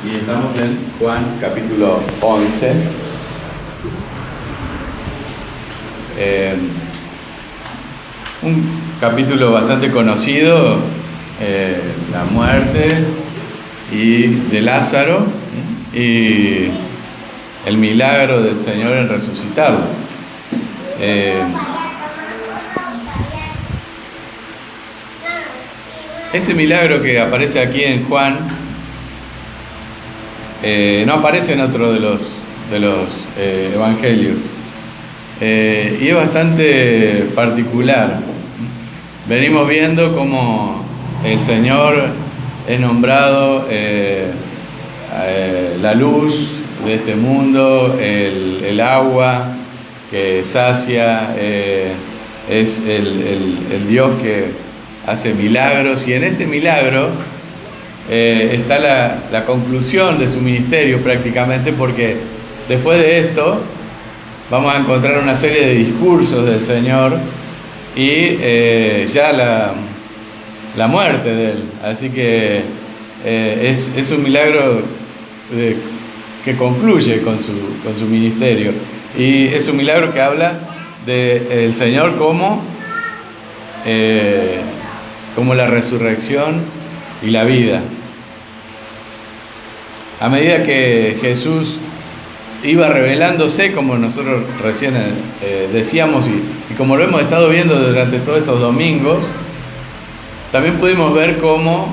Y estamos en Juan capítulo 11. Un capítulo bastante conocido, la muerte de Lázaro y el milagro del Señor en resucitarlo. Este milagro que aparece aquí en Juan no aparece en otro de los evangelios, y es bastante particular. Venimos viendo cómo el Señor es nombrado la luz de este mundo, el agua que sacia, es el Dios que hace milagros, y en este milagro está la conclusión de su ministerio prácticamente, porque después de esto vamos a encontrar una serie de discursos del Señor y ya la muerte de Él. Así que es un milagro que concluye con su ministerio, y es un milagro que habla del Señor como la resurrección y la vida. A medida que Jesús iba revelándose, como nosotros recién decíamos, y como lo hemos estado viendo durante todos estos domingos, también pudimos ver cómo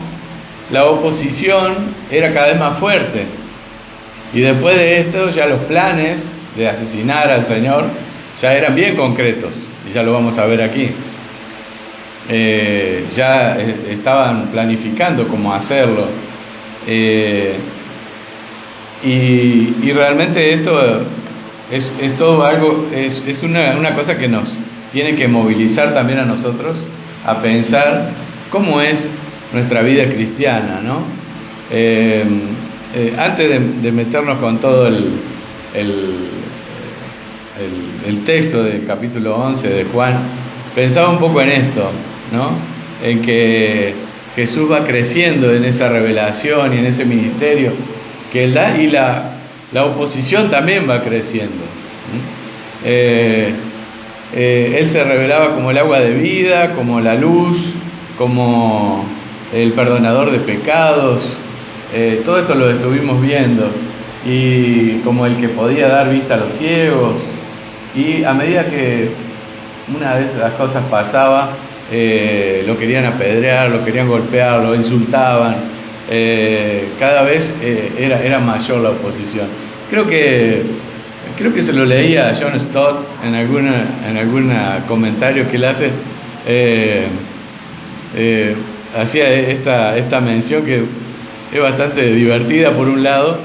la oposición era cada vez más fuerte. Y después de esto, ya los planes de asesinar al Señor ya eran bien concretos, y ya lo vamos a ver aquí. Ya estaban planificando cómo hacerlo, y realmente esto es todo algo, es una cosa que nos tiene que movilizar también a nosotros a pensar cómo es nuestra vida cristiana, ¿no? Antes de meternos con todo el texto del capítulo 11 de Juan, pensaba un poco en esto, ¿no? En que Jesús va creciendo en esa revelación y en ese ministerio que Él da, y la oposición también va creciendo. Él se revelaba como el agua de vida, como la luz, como el perdonador de pecados. Todo esto lo estuvimos viendo, y como el que podía dar vista a los ciegos. Y a medida que una de esas cosas pasaba, lo querían apedrear, lo querían golpear, lo insultaban. Cada vez era mayor la oposición. Creo que se lo leía a John Stott en algún comentario que él hace. Hacía esta mención que es bastante divertida por un lado,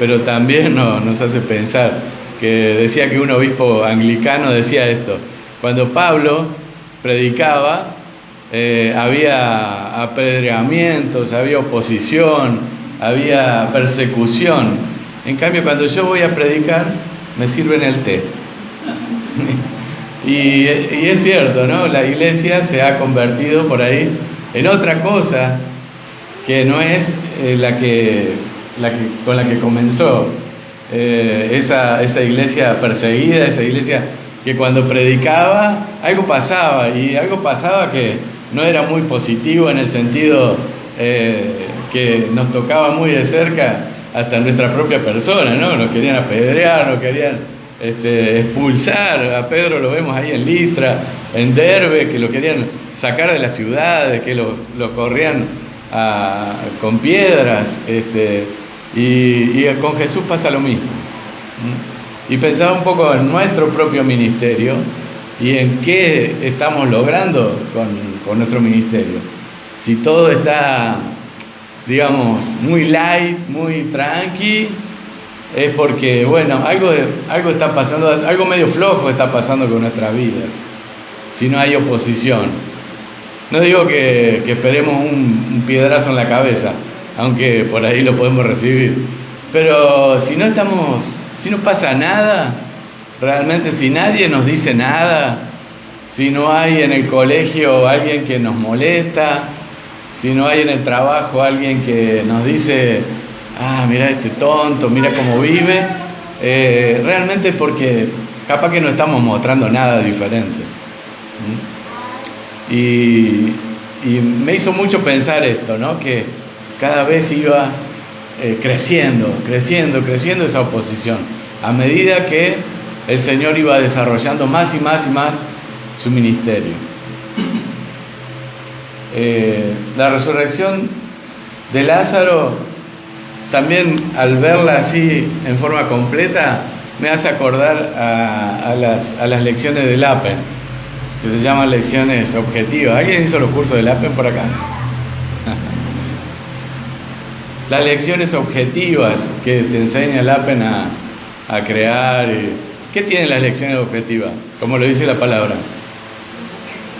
pero también nos hace pensar, que decía que un obispo anglicano decía esto: cuando Pablo predicaba, había apedreamientos, había oposición, había persecución. En cambio, cuando yo voy a predicar, me sirven el té. y es cierto, ¿no? La iglesia se ha convertido por ahí en otra cosa que no es con la que comenzó. Esa iglesia perseguida, esa iglesia que cuando predicaba algo pasaba, y algo pasaba que no era muy positivo, en el sentido que nos tocaba muy de cerca hasta nuestra propia persona, ¿no? Nos querían apedrear, nos querían expulsar. A Pedro lo vemos ahí en Listra, en Derbe, que lo querían sacar de las ciudades, que lo corrían con piedras, y con Jesús pasa lo mismo. Y pensaba un poco en nuestro propio ministerio y en qué estamos logrando con nuestro ministerio. Si todo está, digamos, muy light, muy tranqui, es porque, bueno, algo está pasando, algo medio flojo está pasando con nuestras vidas, si no hay oposición. No digo que esperemos un piedrazo en la cabeza, aunque por ahí lo podemos recibir, pero si no pasa nada, realmente, si nadie nos dice nada, si no hay en el colegio alguien que nos molesta, si no hay en el trabajo alguien que nos dice mira este tonto, mira cómo vive, realmente porque capaz que no estamos mostrando nada diferente. Y me hizo mucho pensar esto, ¿no? Que cada vez iba creciendo esa oposición, a medida que el Señor iba desarrollando más y más y más su ministerio. La resurrección de Lázaro, también al verla así en forma completa, me hace acordar a las lecciones del APEN, que se llaman lecciones objetivas. ¿Alguien hizo los cursos del APEN por acá? Las lecciones objetivas que te enseña el APEN a crear. ¿Qué tienen las lecciones objetivas? Como lo dice la palabra.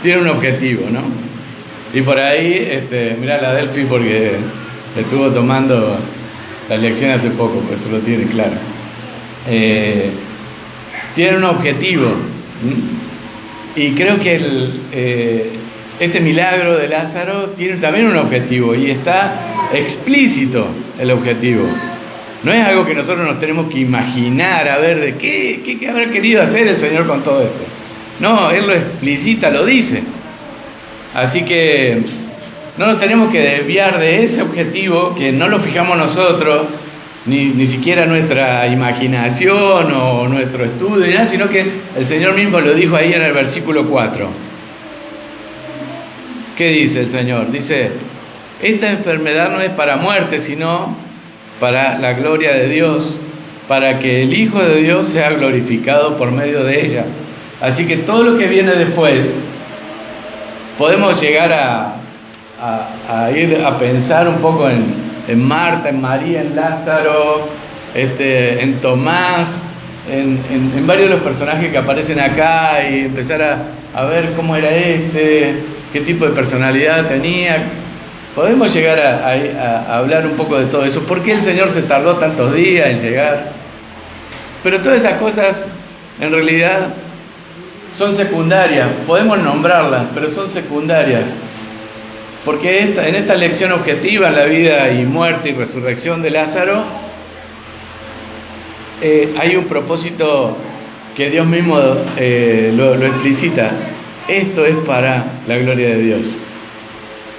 Tiene un objetivo, ¿no? Y por ahí, mirá la Delphi, porque estuvo tomando la lección hace poco, por eso lo tiene claro. Tiene un objetivo. Y creo que este milagro de Lázaro tiene también un objetivo, y está explícito el objetivo. No es algo que nosotros nos tenemos que imaginar, a ver, de qué habrá querido hacer el Señor con todo esto. No, Él lo explicita, lo dice. Así que no nos tenemos que desviar de ese objetivo, que no lo fijamos nosotros, ni siquiera nuestra imaginación o nuestro estudio, ni nada, sino que el Señor mismo lo dijo ahí en el versículo 4. ¿Qué dice el Señor? Dice: esta enfermedad no es para muerte, sino para la gloria de Dios, para que el Hijo de Dios sea glorificado por medio de ella. Así que todo lo que viene después, podemos llegar a ir a pensar un poco en Marta, en María, en Lázaro, en Tomás, en varios de los personajes que aparecen acá, y empezar a ver cómo era qué tipo de personalidad tenía. Podemos llegar a hablar un poco de todo eso. ¿Por qué el Señor se tardó tantos días en llegar? Pero todas esas cosas en realidad son secundarias. Podemos nombrarlas, pero son secundarias. Porque en esta lección objetiva, en la vida y muerte y resurrección de Lázaro, hay un propósito que Dios mismo lo explicita. Esto es para la gloria de Dios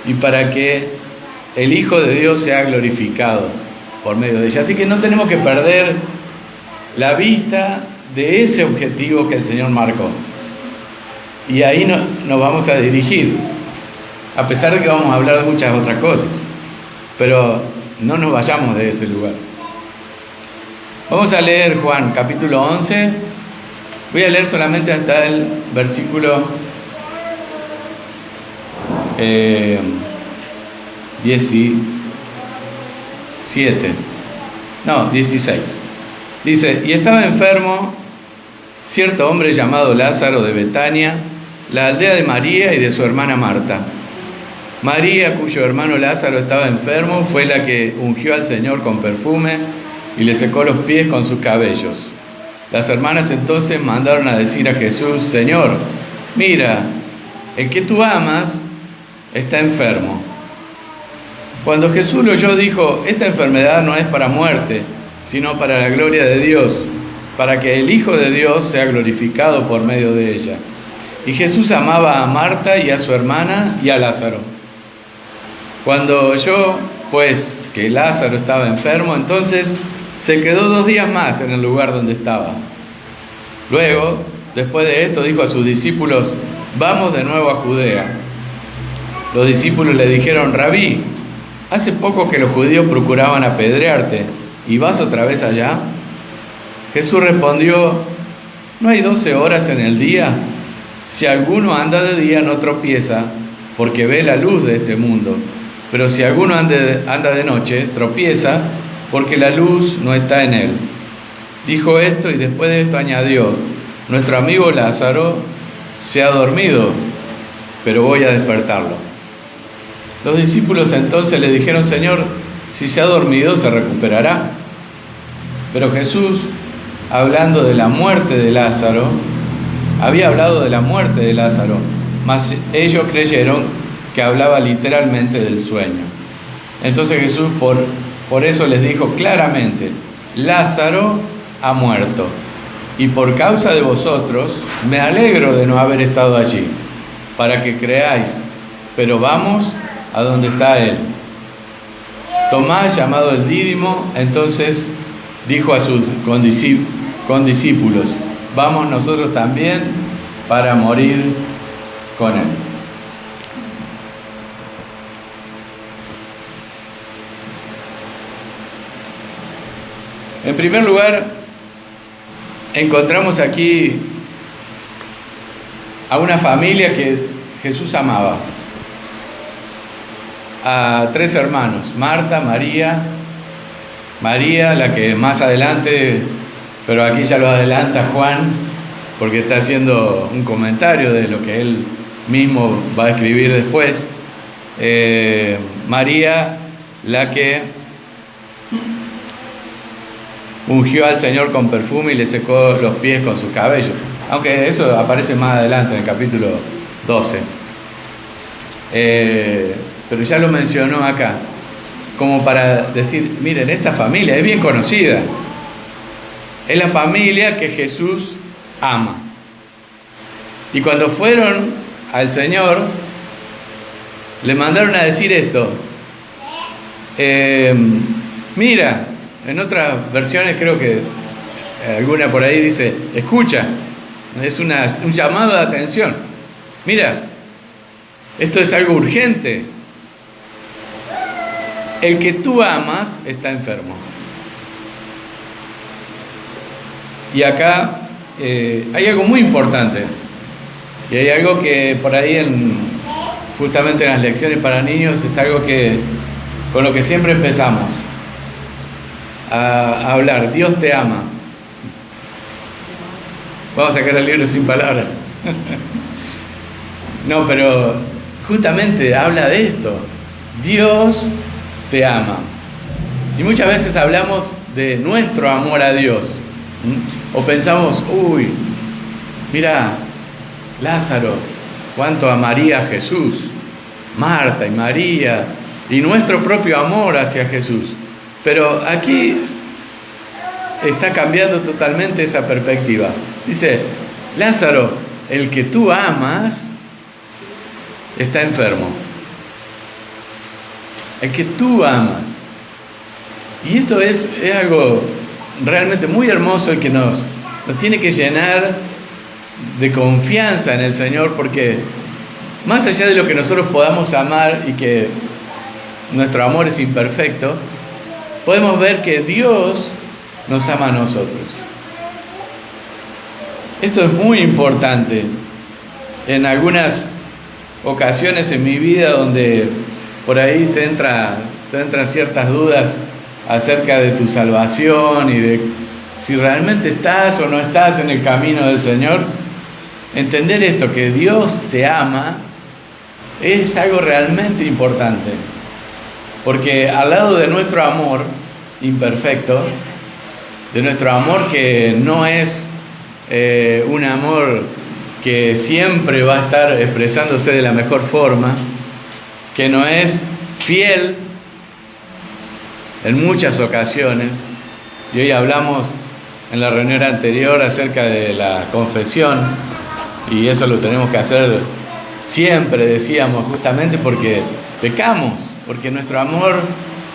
y para que el Hijo de Dios sea glorificado por medio de ella. Así que no tenemos que perder la vista de ese objetivo que el Señor marcó. Y ahí nos vamos a dirigir, a pesar de que vamos a hablar de muchas otras cosas, pero no nos vayamos de ese lugar. Vamos a leer Juan capítulo 11. Voy a leer solamente hasta el versículo 16. Dice: y estaba enfermo cierto hombre llamado Lázaro de Betania, la aldea de María y de su hermana Marta. María, cuyo hermano Lázaro estaba enfermo, fue la que ungió al Señor con perfume y le secó los pies con sus cabellos. Las hermanas entonces mandaron a decir a Jesús: Señor, mira, el que tú amas está enfermo. Cuando Jesús lo oyó, dijo: esta enfermedad no es para muerte, sino para la gloria de Dios, para que el Hijo de Dios sea glorificado por medio de ella. Y Jesús amaba a Marta y a su hermana y a Lázaro. Cuando oyó, pues, que Lázaro estaba enfermo, entonces se quedó 2 días más en el lugar donde estaba. Luego, después de esto, dijo a sus discípulos: vamos de nuevo a Judea. Los discípulos le dijeron: Rabí, hace poco que los judíos procuraban apedrearte, ¿y vas otra vez allá? Jesús respondió: ¿no hay 12 horas en el día? Si alguno anda de día no tropieza, porque ve la luz de este mundo. Pero si alguno anda de noche, tropieza, porque la luz no está en él. Dijo esto y después de esto añadió: nuestro amigo Lázaro se ha dormido, pero voy a despertarlo. Los discípulos entonces le dijeron: Señor, si se ha dormido, se recuperará. Pero Jesús, hablando de la muerte de Lázaro, había hablado de la muerte de Lázaro, mas ellos creyeron que hablaba literalmente del sueño. Entonces Jesús, por Por eso les dijo claramente: Lázaro ha muerto, y por causa de vosotros me alegro de no haber estado allí, para que creáis, pero vamos a donde está él. Tomás, llamado el Dídimo, entonces dijo a sus condiscípulos: vamos nosotros también para morir con él. En primer lugar, encontramos aquí a una familia que Jesús amaba, a 3 hermanos: Marta, María, la que más adelante, pero aquí ya lo adelanta Juan, porque está haciendo un comentario de lo que él mismo va a escribir después. María, la que ungió al Señor con perfume y le secó los pies con sus cabellos, aunque eso aparece más adelante en el capítulo 12. Pero ya lo mencionó acá, como para decir: miren, esta familia es bien conocida, es la familia que Jesús ama. Y cuando fueron al Señor, le mandaron a decir esto: mira, en otras versiones creo que alguna por ahí dice: escucha, es un llamado de atención. Mira, esto es algo urgente. El que tú amas está enfermo. Y acá hay algo muy importante, y hay algo que por ahí justamente en las lecciones para niños es algo que con lo que siempre empezamos a hablar: Dios te ama. Vamos a sacar el libro sin palabras. No, pero justamente habla de esto: Dios te ama. Y muchas veces hablamos de nuestro amor a Dios, o pensamos: uy, mira, Lázaro, cuánto amaría a Jesús, Marta y María, y nuestro propio amor hacia Jesús. Pero aquí está cambiando totalmente esa perspectiva. Dice: Lázaro, el que tú amas, está enfermo. El que tú amas. Y esto es algo realmente muy hermoso, y que nos tiene que llenar de confianza en el Señor, porque más allá de lo que nosotros podamos amar, y que nuestro amor es imperfecto, podemos ver que Dios nos ama a nosotros. Esto es muy importante. En algunas ocasiones en mi vida donde por ahí te entran ciertas dudas acerca de tu salvación y de si realmente estás o no estás en el camino del Señor, entender esto, que Dios te ama, es algo realmente importante. Porque al lado de nuestro amor imperfecto, de nuestro amor que no es un amor que siempre va a estar expresándose de la mejor forma, que no es fiel en muchas ocasiones, y hoy hablamos en la reunión anterior acerca de la confesión, y eso lo tenemos que hacer siempre, decíamos, justamente porque pecamos, porque nuestro amor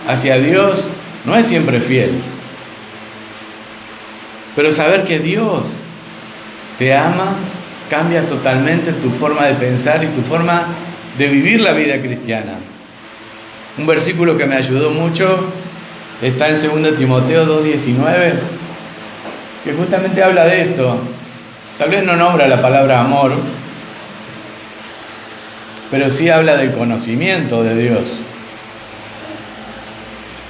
hacia Dios no es siempre fiel. Pero saber que Dios te ama cambia totalmente tu forma de pensar y tu forma de vivir la vida cristiana. Un versículo que me ayudó mucho está en 2 Timoteo 2:19, que justamente habla de esto. Tal vez no nombra la palabra amor, pero sí habla del conocimiento de Dios.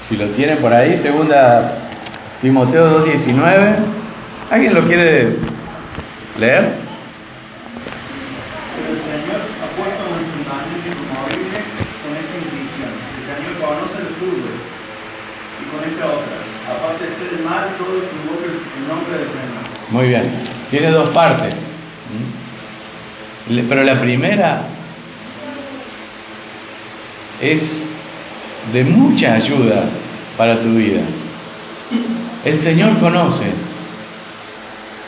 Si lo tienen por ahí, 2 Timoteo 2:19. ¿Alguien lo quiere leer? Pero el Señor ha puesto nuestro mandamiento inamovible con esta inscripción: el Señor conoce los suyos, y con esta otra: aparte de ser el mal, todo que invoque el nombre del Señor. Muy bien, tiene 2 partes. Pero la primera es de mucha ayuda para tu vida. El Señor conoce.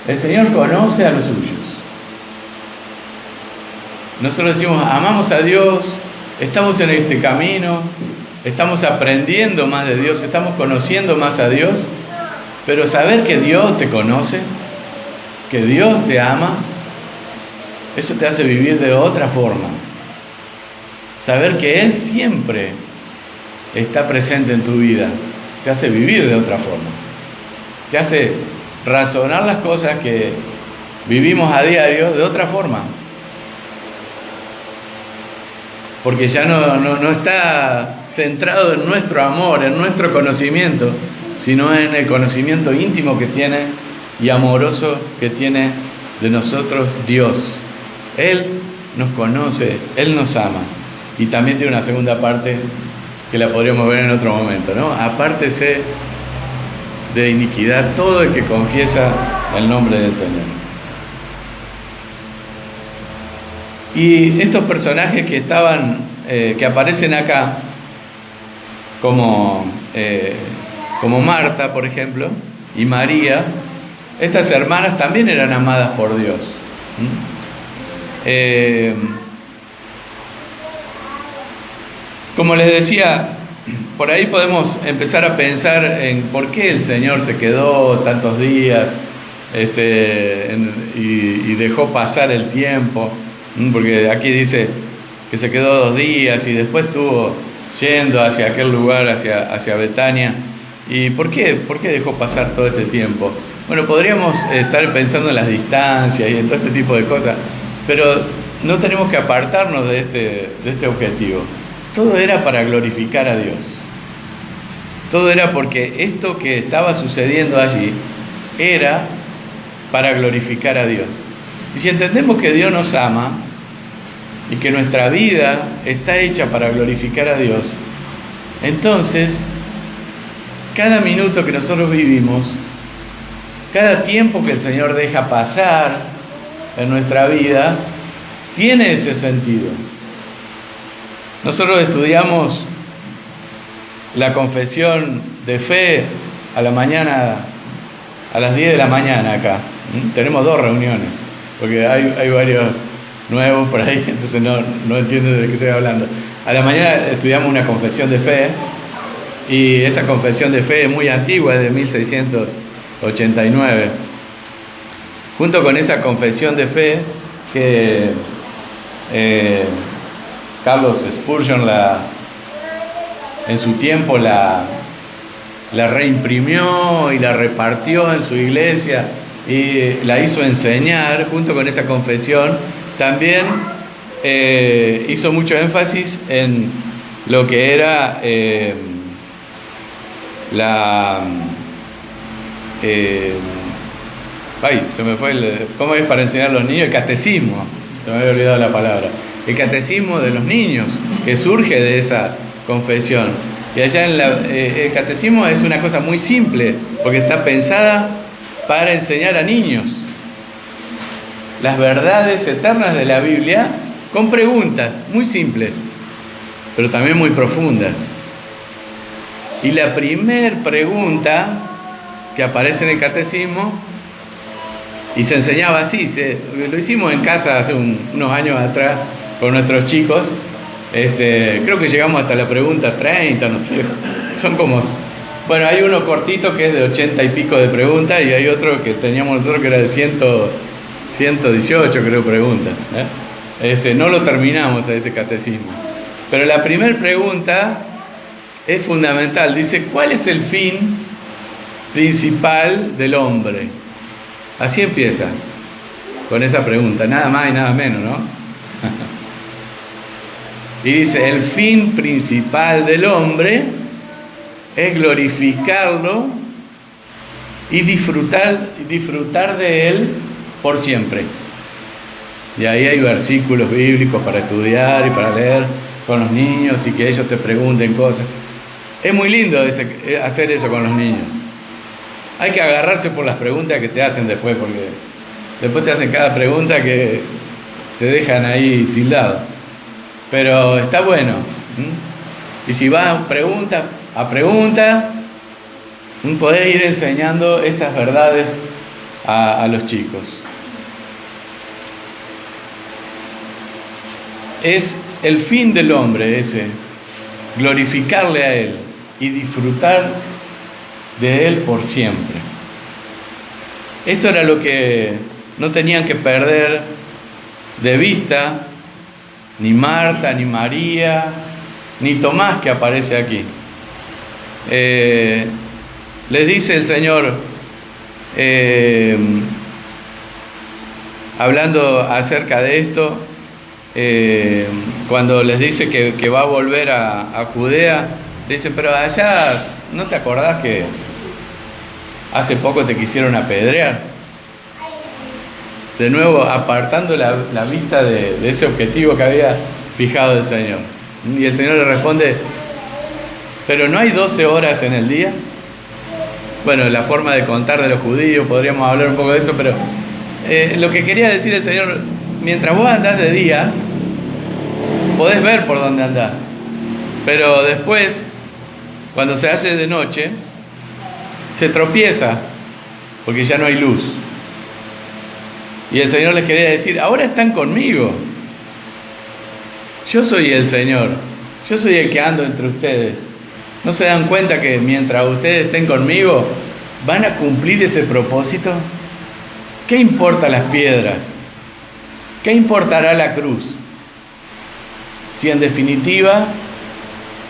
El Señor conoce a los suyos. Nosotros decimos, amamos a Dios, estamos en este camino, estamos aprendiendo más de Dios, estamos conociendo más a Dios, pero saber que Dios te conoce, que Dios te ama, eso te hace vivir de otra forma. Saber que Él siempre está presente en tu vida, te hace vivir de otra forma. Te hace razonar las cosas que vivimos a diario de otra forma. Porque ya no está centrado en nuestro amor, en nuestro conocimiento, sino en el conocimiento íntimo que tiene y amoroso que tiene de nosotros Dios. Él nos conoce, Él nos ama. Y también tiene una segunda parte que la podríamos ver en otro momento, ¿no? Apártese de iniquidad todo el que confiesa el nombre del Señor. Y estos personajes que que aparecen acá, como Marta, por ejemplo, y María, estas hermanas también eran amadas por Dios. Como les decía, por ahí podemos empezar a pensar en por qué el Señor se quedó tantos días y dejó pasar el tiempo, porque aquí dice que se quedó 2 días y después estuvo yendo hacia aquel lugar, hacia Betania. ¿Y por qué dejó pasar todo este tiempo? Bueno, podríamos estar pensando en las distancias y en todo este tipo de cosas, pero no tenemos que apartarnos de este objetivo. Todo era para glorificar a Dios. Todo era porque esto que estaba sucediendo allí era para glorificar a Dios. Y si entendemos que Dios nos ama y que nuestra vida está hecha para glorificar a Dios, entonces cada minuto que nosotros vivimos, cada tiempo que el Señor deja pasar en nuestra vida, tiene ese sentido. Nosotros estudiamos la confesión de fe a la mañana, a las 10 de la mañana acá. Tenemos 2 reuniones, porque hay varios nuevos por ahí, entonces no entienden de qué estoy hablando. A la mañana estudiamos una confesión de fe, y esa confesión de fe es muy antigua, es de 1689. Junto con esa confesión de fe que Carlos Spurgeon en su tiempo la reimprimió y la repartió en su iglesia y la hizo enseñar, junto con esa confesión, también hizo mucho énfasis en lo que era se me fue ¿cómo es para enseñar a los niños? El catecismo, se me había olvidado la palabra. El catecismo de los niños, que surge de esa confesión. Y allá el catecismo es una cosa muy simple, porque está pensada para enseñar a niños las verdades eternas de la Biblia, con preguntas muy simples, pero también muy profundas. Y la primer pregunta que aparece en el catecismo, y se enseñaba así, lo hicimos en casa hace unos años atrás con nuestros chicos, creo que llegamos hasta la pregunta 30, no sé, son como, bueno, hay uno cortito que es de 80 y pico de preguntas, y hay otro que teníamos nosotros que era de 118, creo, preguntas, no lo terminamos a ese catecismo, pero la primera pregunta es fundamental. Dice, ¿cuál es el fin principal del hombre? Así empieza, con esa pregunta, nada más y nada menos, ¿no? Y dice, el fin principal del hombre es glorificarlo y disfrutar de él por siempre. Y ahí hay versículos bíblicos para estudiar y para leer con los niños y que ellos te pregunten cosas. Es muy lindo hacer eso con los niños. Hay que agarrarse por las preguntas que te hacen después, porque después te hacen cada pregunta que te dejan ahí tildado. Pero está bueno. Y si vas pregunta a pregunta, Poder ir enseñando estas verdades a los chicos. Es el fin del hombre ese, glorificarle a Él y disfrutar de Él por siempre. Esto era lo que no tenían que perder de vista ni Marta, ni María, ni Tomás, que aparece aquí. Les dice el Señor, hablando acerca de esto, cuando les dice que va a volver a Judea, le dicen, pero allá, ¿no te acordás que hace poco te quisieron apedrear? De nuevo, apartando la vista de ese objetivo que había fijado el Señor. Y el Señor le responde, ¿pero no hay 12 horas en el día? Bueno, la forma de contar de los judíos, podríamos hablar un poco de eso, pero lo que quería decir el Señor, mientras vos andás de día, podés ver por dónde andás. Pero después, cuando se hace de noche, se tropieza, porque ya no hay luz. Y el Señor les quería decir, ahora están conmigo. Yo soy el Señor. Yo soy el que ando entre ustedes. ¿No se dan cuenta que mientras ustedes estén conmigo, van a cumplir ese propósito? ¿Qué importan las piedras? ¿Qué importará la cruz? Si en definitiva,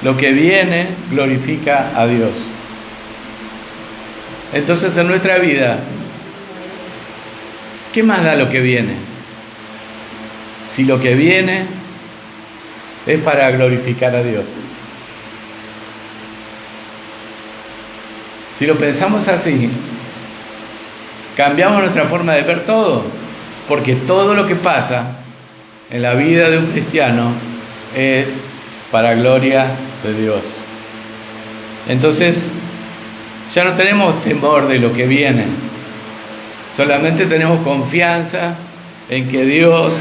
lo que viene glorifica a Dios. Entonces en nuestra vida, ¿qué más da lo que viene? Si lo que viene es para glorificar a Dios. Si lo pensamos así, cambiamos nuestra forma de ver todo, porque todo lo que pasa en la vida de un cristiano es para gloria de Dios. Entonces, ya no tenemos temor de lo que viene. Solamente tenemos confianza en que Dios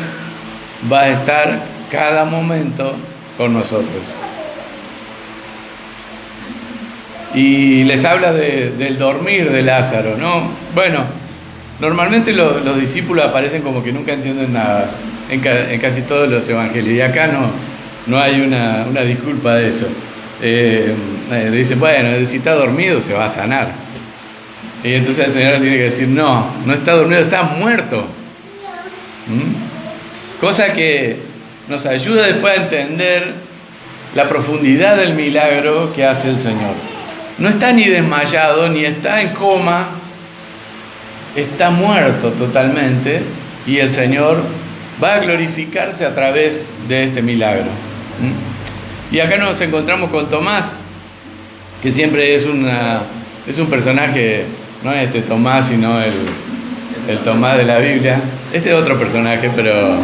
va a estar cada momento con nosotros. Y les habla del dormir de Lázaro, ¿no? Bueno, normalmente los discípulos aparecen como que nunca entienden nada en casi todos los evangelios. Y acá no hay una disculpa de eso. Dicen, bueno, si está dormido se va a sanar. Y entonces el Señor tiene que decir, no está dormido, está muerto. Cosa que nos ayuda después a entender la profundidad del milagro que hace el Señor. No está ni desmayado, ni está en coma, está muerto totalmente, y el Señor va a glorificarse a través de este milagro. Y acá nos encontramos con Tomás, que siempre es un personaje, no es este Tomás, sino el Tomás de la Biblia. Este es otro personaje, pero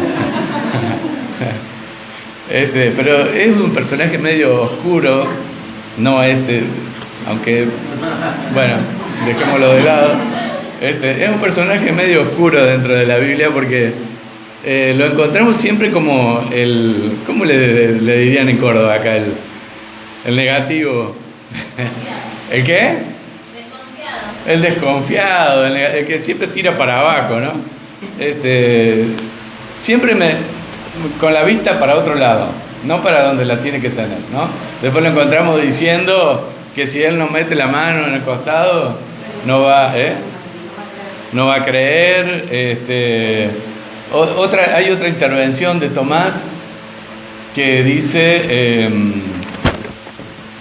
es un personaje medio oscuro, no aunque, bueno, dejémoslo de lado. Es un personaje medio oscuro dentro de la Biblia porque lo encontramos siempre como ¿cómo le dirían en Córdoba acá? El negativo. ¿El qué? El desconfiado, el que siempre tira para abajo, ¿no? Siempre con la vista para otro lado, no para donde la tiene que tener, ¿no? Después lo encontramos diciendo que si él no mete la mano en el costado, no va a creer. Hay otra intervención de Tomás que dice,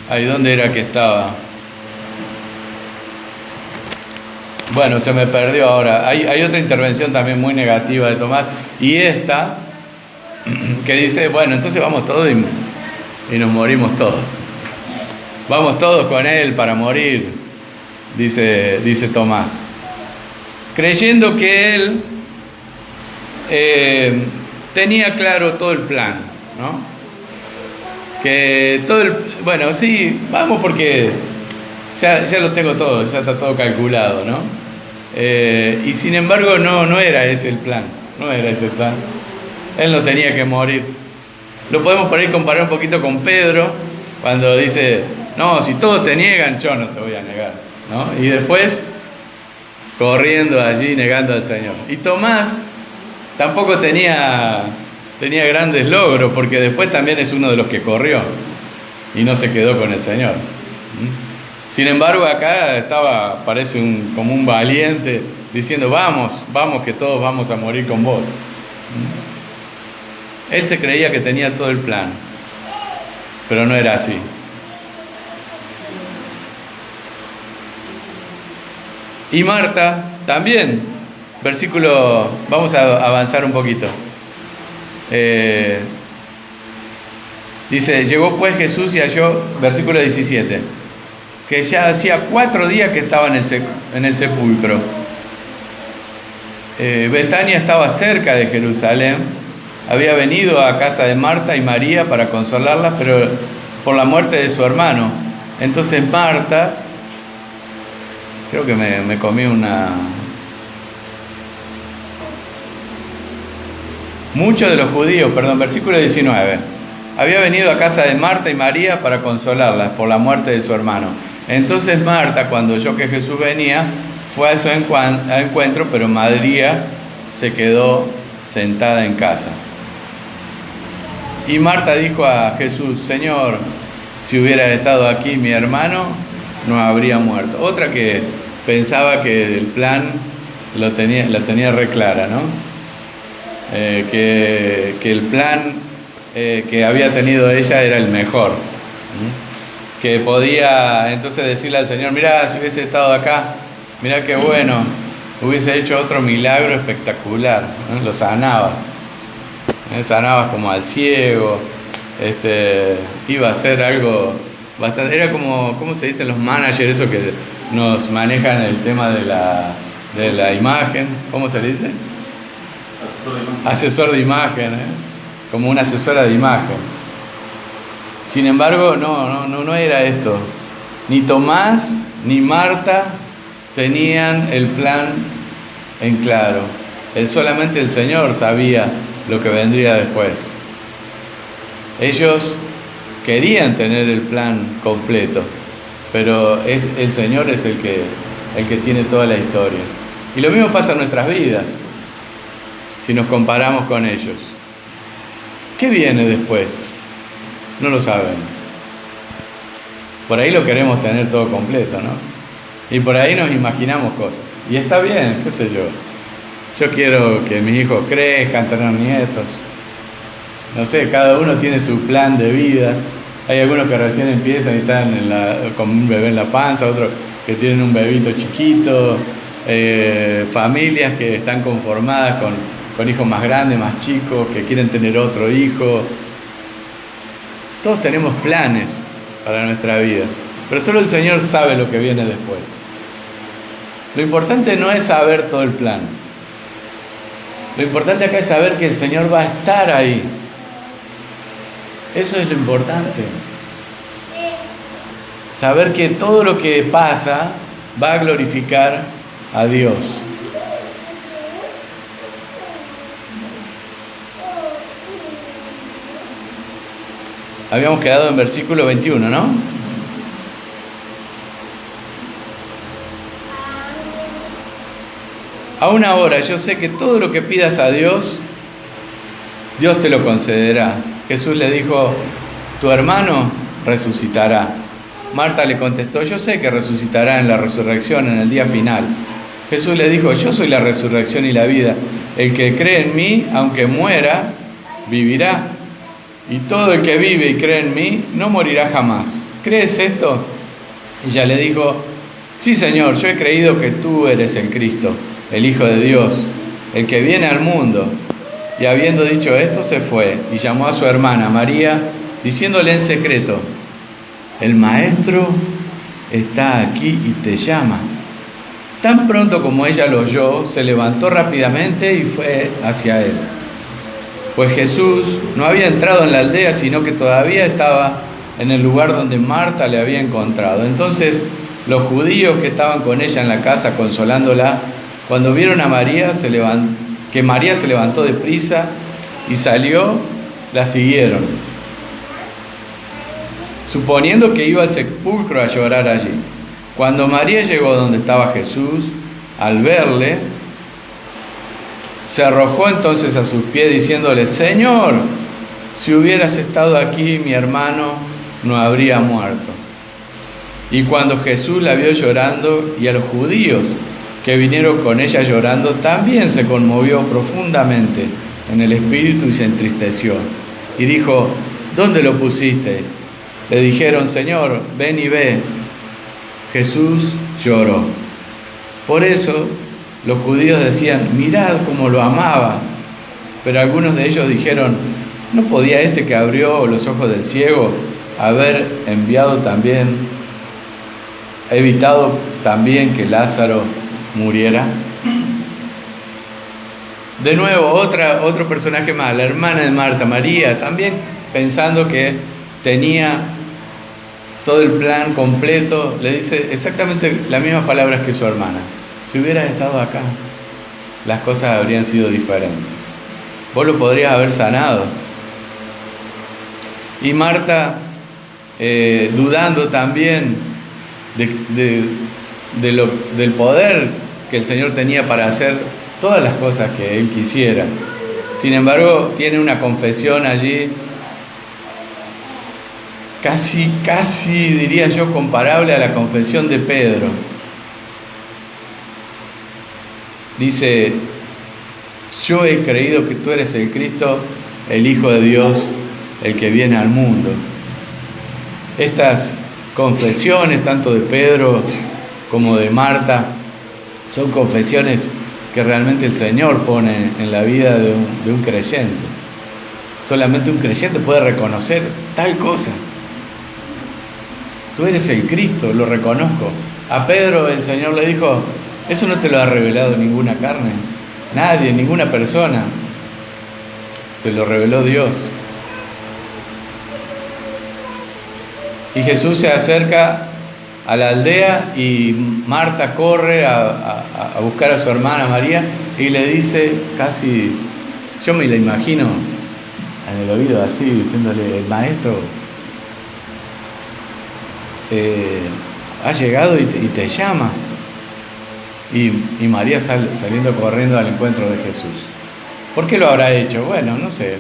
ahí dónde era que estaba. Bueno, se me perdió ahora. Hay otra intervención también muy negativa de Tomás, y esta que dice, bueno, entonces vamos todos y nos morimos todos. Vamos todos con él para morir, dice Tomás, creyendo que él tenía claro todo el plan, ¿no? Que bueno, sí, vamos porque ya lo tengo todo, ya está todo calculado, ¿no? Y sin embargo no era ese el plan, Él no tenía que morir. Lo podemos por ahí comparar un poquito con Pedro, cuando dice, no, si todos te niegan, yo no te voy a negar. ¿no? Y después corriendo allí negando al Señor. Y Tomás tampoco tenía grandes logros, porque después también es uno de los que corrió y no se quedó con el Señor. Sin embargo, acá parece como un valiente diciendo, vamos, que todos vamos a morir con vos. Él se creía que tenía todo el plan, pero no era así. Y Marta también, vamos a avanzar un poquito. Dice, llegó pues Jesús y halló, versículo 17, que ya hacía 4 días que estaba en el sepulcro. Betania estaba cerca de Jerusalén, había venido a casa de Marta y María para consolarlas, pero por la muerte de su hermano. Entonces Marta, creo que me comí muchos de los judíos, versículo 19, había venido a casa de Marta y María para consolarlas por la muerte de su hermano. Entonces Marta, cuando oyó que Jesús venía, fue a su encuentro, pero María se quedó sentada en casa. Y Marta dijo a Jesús, Señor, si hubiera estado aquí mi hermano, no habría muerto. Otra que pensaba que el plan la tenía re clara, ¿no? Que el plan que había tenido ella era el mejor. Que podía entonces decirle al Señor, mirá, si hubiese estado acá, mirá qué bueno, hubiese hecho otro milagro espectacular, ¿no? Lo sanabas. Sanabas como al ciego, iba a ser algo bastante, era como, ¿cómo se dicen los managers, esos que nos manejan el tema de la imagen? ¿Cómo se le dice? Asesor de imagen, como una asesora de imagen. Sin embargo, no era esto. Ni Tomás ni Marta tenían el plan en claro. Solamente el Señor sabía lo que vendría después. Ellos querían tener el plan completo, pero el Señor es el que tiene toda la historia. Y lo mismo pasa en nuestras vidas, si nos comparamos con ellos. ¿Qué viene después? No lo sabemos. Por ahí lo queremos tener todo completo, ¿no? Y por ahí nos imaginamos cosas. Y está bien, qué sé yo. Yo quiero que mis hijos crezcan, tener nietos. No sé, cada uno tiene su plan de vida. Hay algunos que recién empiezan y están con un bebé en la panza, otros que tienen un bebito chiquito, familias que están conformadas con hijos más grandes, más chicos, que quieren tener otro hijo. Todos tenemos planes para nuestra vida, pero solo el Señor sabe lo que viene después. Lo importante no es saber todo el plan. Lo importante acá es saber que el Señor va a estar ahí. Eso es lo importante. Saber que todo lo que pasa va a glorificar a Dios. Habíamos quedado en versículo 21, ¿no? Aún ahora yo sé que todo lo que pidas a Dios, Dios te lo concederá. Jesús le dijo, tu hermano resucitará. Marta le contestó, yo sé que resucitará en la resurrección, en el día final. Jesús le dijo, yo soy la resurrección y la vida. El que cree en mí, aunque muera, vivirá. Y todo el que vive y cree en mí, no morirá jamás. ¿Crees esto? Y ella le dijo, sí, Señor, yo he creído que tú eres el Cristo, el Hijo de Dios, el que viene al mundo. Y habiendo dicho esto, se fue y llamó a su hermana María, diciéndole en secreto, el Maestro está aquí y te llama. Tan pronto como ella lo oyó, se levantó rápidamente y fue hacia él. Pues Jesús no había entrado en la aldea, sino que todavía estaba en el lugar donde Marta le había encontrado. Entonces los judíos que estaban con ella en la casa consolándola, cuando vieron a María, que María se levantó deprisa y salió, la siguieron, suponiendo que iba al sepulcro a llorar allí. Cuando María llegó donde estaba Jesús, al verle, se arrojó entonces a sus pies diciéndole: Señor, si hubieras estado aquí, mi hermano no habría muerto. Y cuando Jesús la vio llorando, y a los judíos que vinieron con ella llorando, también se conmovió profundamente en el espíritu y se entristeció. Y dijo: ¿Dónde lo pusiste? Le dijeron: Señor, ven y ve. Jesús lloró. Por eso los judíos decían: mirad cómo lo amaba. Pero algunos de ellos dijeron: ¿no podía este que abrió los ojos del ciego haber evitado también que Lázaro muriera? De nuevo, otro personaje más, la hermana de Marta, María, también pensando que tenía todo el plan completo, le dice exactamente las mismas palabras que su hermana: si hubieras estado acá, las cosas habrían sido diferentes. Vos lo podrías haber sanado. Y Marta, dudando también del poder que el Señor tenía para hacer todas las cosas que Él quisiera. Sin embargo, tiene una confesión allí casi diría yo comparable a la confesión de Pedro. Dice: yo he creído que tú eres el Cristo, el Hijo de Dios, el que viene al mundo. Estas confesiones, tanto de Pedro como de Marta, son confesiones que realmente el Señor pone en la vida de un creyente. Solamente un creyente puede reconocer tal cosa. Tú eres el Cristo, lo reconozco. A Pedro el Señor le dijo: eso no te lo ha revelado ninguna carne, nadie, ninguna persona. Te lo reveló Dios. Y Jesús se acerca a la aldea y Marta corre a buscar a su hermana María y le dice, casi, yo me la imagino en el oído así, diciéndole: el maestro ha llegado y te llama. Y María saliendo corriendo al encuentro de Jesús. ¿Por qué lo habrá hecho? Bueno, no sé.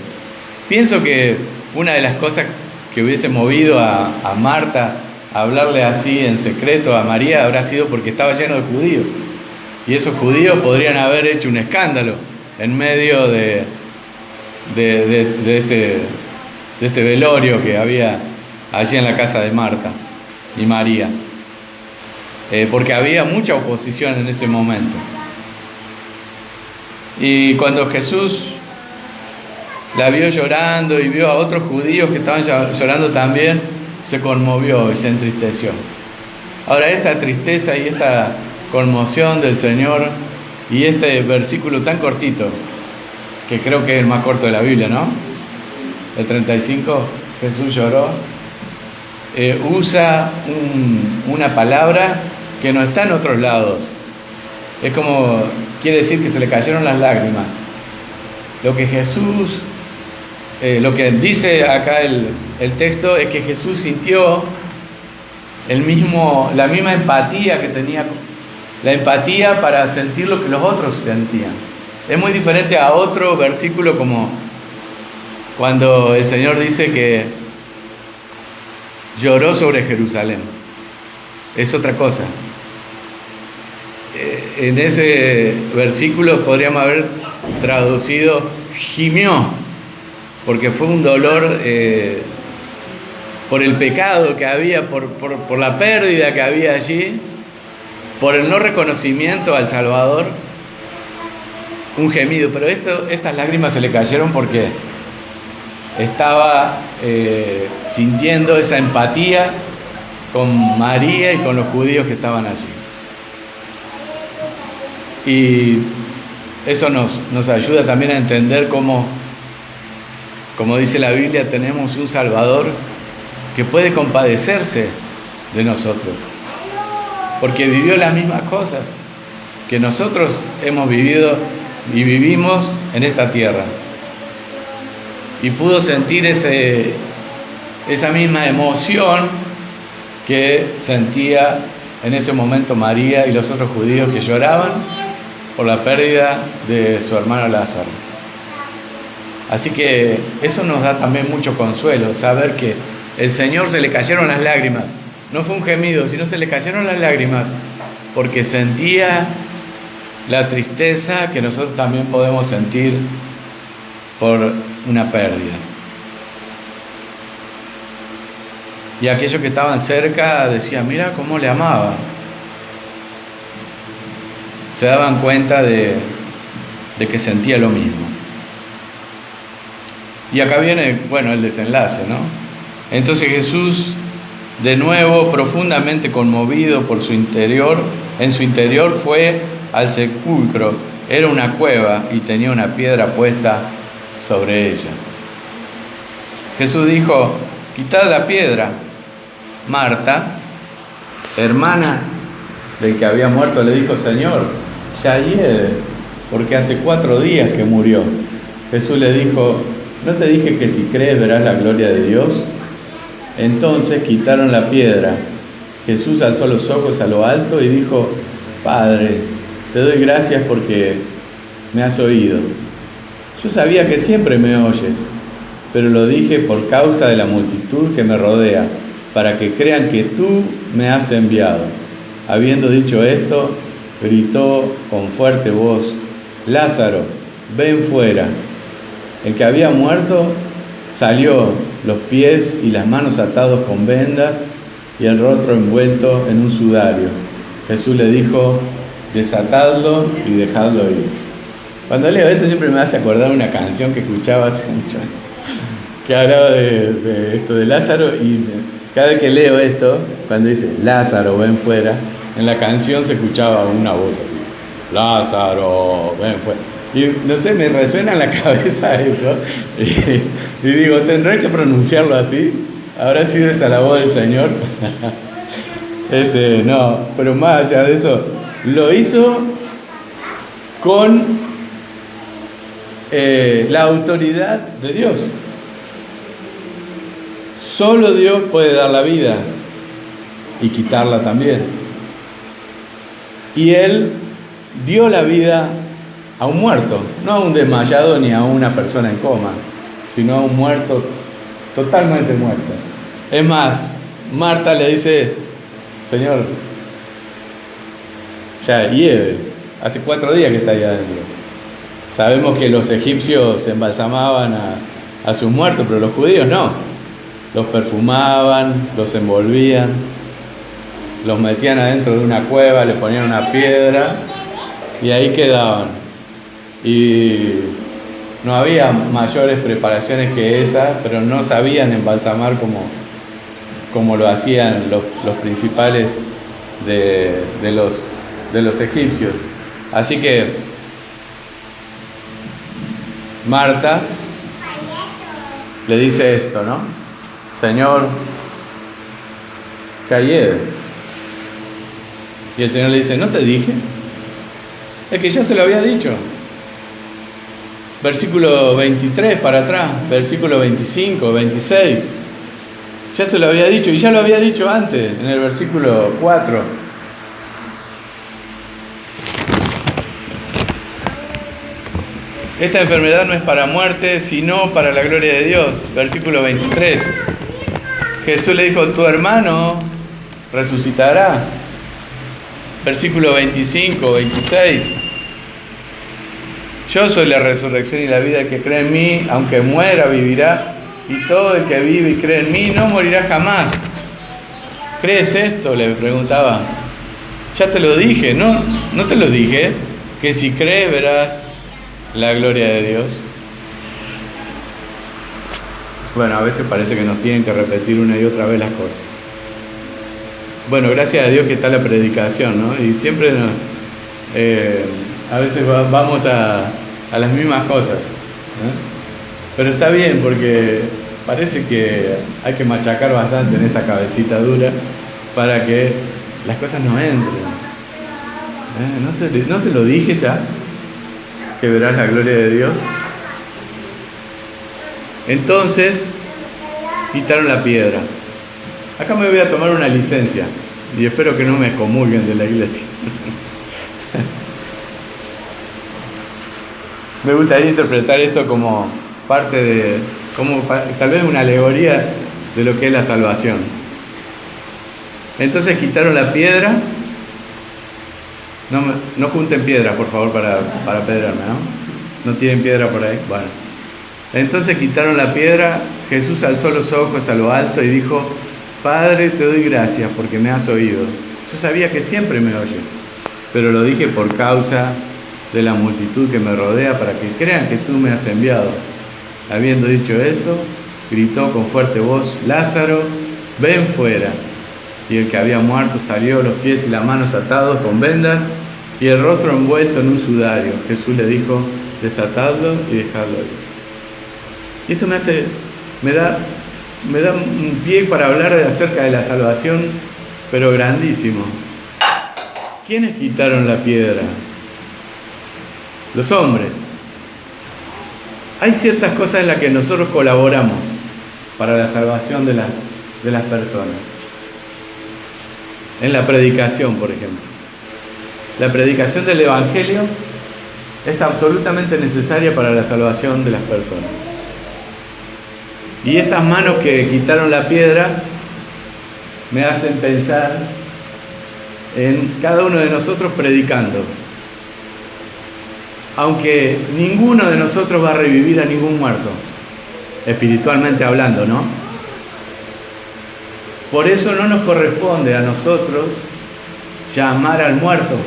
Pienso que una de las cosas que hubiese movido a Marta a hablarle así en secreto a María habrá sido porque estaba lleno de judíos. Y esos judíos podrían haber hecho un escándalo en medio de este velorio que había allí en la casa de Marta y María. Porque había mucha oposición en ese momento. Y cuando Jesús la vio llorando y vio a otros judíos que estaban llorando también, se conmovió y se entristeció. Ahora, esta tristeza y esta conmoción del Señor y este versículo tan cortito, que creo que es el más corto de la Biblia, ¿no? El 35, Jesús lloró, usa una palabra que no está en otros lados. Es como, quiere decir que se le cayeron las lágrimas. Lo que Jesús, lo que dice acá el texto es que Jesús sintió la misma empatía que tenía, la empatía para sentir lo que los otros sentían. Es muy diferente a otro versículo, como cuando el Señor dice que lloró sobre Jerusalén. Es otra cosa. En ese versículo podríamos haber traducido gimió, porque fue un dolor por el pecado que había, por la pérdida que había allí, por el no reconocimiento al Salvador, un gemido. Pero estas lágrimas se le cayeron porque estaba sintiendo esa empatía con María y con los judíos que estaban allí. Y eso nos ayuda también a entender cómo, como dice la Biblia, tenemos un Salvador que puede compadecerse de nosotros, porque vivió las mismas cosas que nosotros hemos vivido y vivimos en esta tierra, y pudo sentir esa misma emoción que sentía en ese momento María y los otros judíos que lloraban por la pérdida de su hermano Lázaro. Así que eso nos da también mucho consuelo, saber que el Señor se le cayeron las lágrimas. No fue un gemido, sino se le cayeron las lágrimas porque sentía la tristeza que nosotros también podemos sentir por una pérdida. Y aquellos que estaban cerca decían, mira cómo le amaba. Se daban cuenta de que sentía lo mismo. Y acá viene, el desenlace, ¿no? Entonces Jesús, de nuevo, profundamente conmovido por su interior, en su interior fue al sepulcro. Era una cueva y tenía una piedra puesta sobre ella. Jesús dijo, quitad la piedra. Marta, hermana del que había muerto, le dijo, Señor, ya hiede, porque hace 4 días que murió. Jesús le dijo, ¿no te dije que si crees verás la gloria de Dios? Entonces quitaron la piedra. Jesús alzó los ojos a lo alto y dijo, Padre, te doy gracias porque me has oído. Yo sabía que siempre me oyes, pero lo dije por causa de la multitud que me rodea, para que crean que tú me has enviado. Habiendo dicho esto, gritó con fuerte voz, Lázaro, ven fuera. El que había muerto salió, los pies y las manos atados con vendas y el rostro envuelto en un sudario. Jesús le dijo, desatadlo y dejadlo ir. Cuando leo esto siempre me hace acordar una canción que escuchaba hace mucho años, que hablaba de esto de Lázaro, y cada vez que leo esto, cuando dice Lázaro, ven fuera, en la canción se escuchaba una voz así, Lázaro, ven fuera. Y no sé, me resuena en la cabeza eso, y digo, ¿tendré que pronunciarlo así? ¿Habrá sido esa la voz del Señor? No, pero más allá de eso, lo hizo con la autoridad de Dios. Solo Dios puede dar la vida y quitarla también. Y Él dio la vida a un muerto, no a un desmayado ni a una persona en coma, sino a un muerto, totalmente muerto. Es más, Marta le dice, Señor, ya hiede, hace 4 días que está ahí adentro. Sabemos que los egipcios embalsamaban a sus muertos, pero los judíos no. Los perfumaban, los envolvían, los metían adentro de una cueva, les ponían una piedra y ahí quedaban. Y no había mayores preparaciones que esa, pero no sabían embalsamar como lo hacían los principales de los egipcios. Así que Marta le dice esto, ¿no? Señor, ya hiede. Y el Señor le dice, ¿no te dije? Es que ya se lo había dicho. Versículo 23 para atrás, versículo 25, 26. Ya se lo había dicho, y ya lo había dicho antes, en el versículo 4. Esta enfermedad no es para muerte, sino para la gloria de Dios. Versículo 23. Jesús le dijo, tu hermano resucitará. Versículo 25, 26. Yo soy la resurrección y la vida, el que cree en mí, aunque muera, vivirá, y todo el que vive y cree en mí no morirá jamás. ¿Crees esto?, le preguntaba. Ya te lo dije, ¿no te lo dije? Que si crees verás la gloria de Dios. Bueno, a veces parece que nos tienen que repetir una y otra vez las cosas. Bueno, gracias a Dios que está la predicación, ¿no? Y siempre a veces vamos a las mismas cosas, ¿eh? Pero está bien, porque parece que hay que machacar bastante en esta cabecita dura para que las cosas no entren. ¿No te lo dije ya? Que verás la gloria de Dios. Entonces quitaron la piedra. Acá me voy a tomar una licencia. Y espero que no me excomulguen de la iglesia. Me gustaría interpretar esto como parte de, tal vez una alegoría de lo que es la salvación. Entonces quitaron la piedra. No junten piedras, por favor, para apedrearme, ¿no? ¿No tienen piedra por ahí? Bueno. Entonces quitaron la piedra, Jesús alzó los ojos a lo alto y dijo: Padre, te doy gracias porque me has oído. Yo sabía que siempre me oyes, pero lo dije por causa de la multitud que me rodea, para que crean que tú me has enviado. Habiendo dicho eso, gritó con fuerte voz: Lázaro, ven fuera. Y el que había muerto salió, los pies y las manos atados con vendas y el rostro envuelto en un sudario. Jesús le dijo: desatadlo y dejadlo ir. Y esto me da un pie para hablar acerca de la salvación, pero grandísimo. ¿Quiénes quitaron la piedra? Los hombres. Hay ciertas cosas en las que nosotros colaboramos para la salvación de las personas. En la predicación, por ejemplo. La predicación del Evangelio es absolutamente necesaria para la salvación de las personas. Y estas manos que quitaron la piedra me hacen pensar en cada uno de nosotros predicando. Aunque ninguno de nosotros va a revivir a ningún muerto, espiritualmente hablando, ¿no? Por eso no nos corresponde a nosotros llamar al muerto.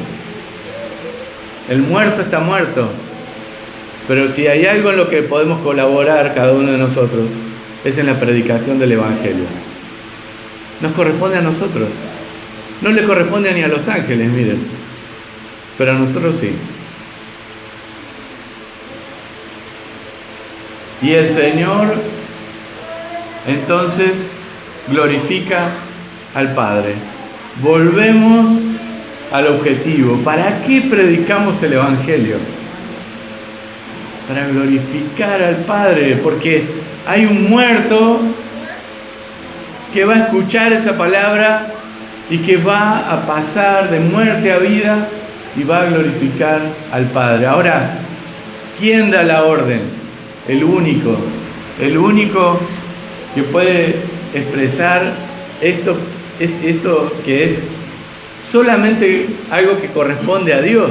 El muerto está muerto. Pero si hay algo en lo que podemos colaborar cada uno de nosotros, es en la predicación del Evangelio. Nos corresponde a nosotros. No le corresponde ni a los ángeles, miren. Pero a nosotros sí. Y el Señor entonces glorifica al Padre. Volvemos al objetivo. ¿Para qué predicamos el Evangelio? Para glorificar al Padre, porque hay un muerto que va a escuchar esa palabra y que va a pasar de muerte a vida y va a glorificar al Padre. Ahora, ¿quién da la orden? El único que puede expresar esto que es solamente algo que corresponde a Dios,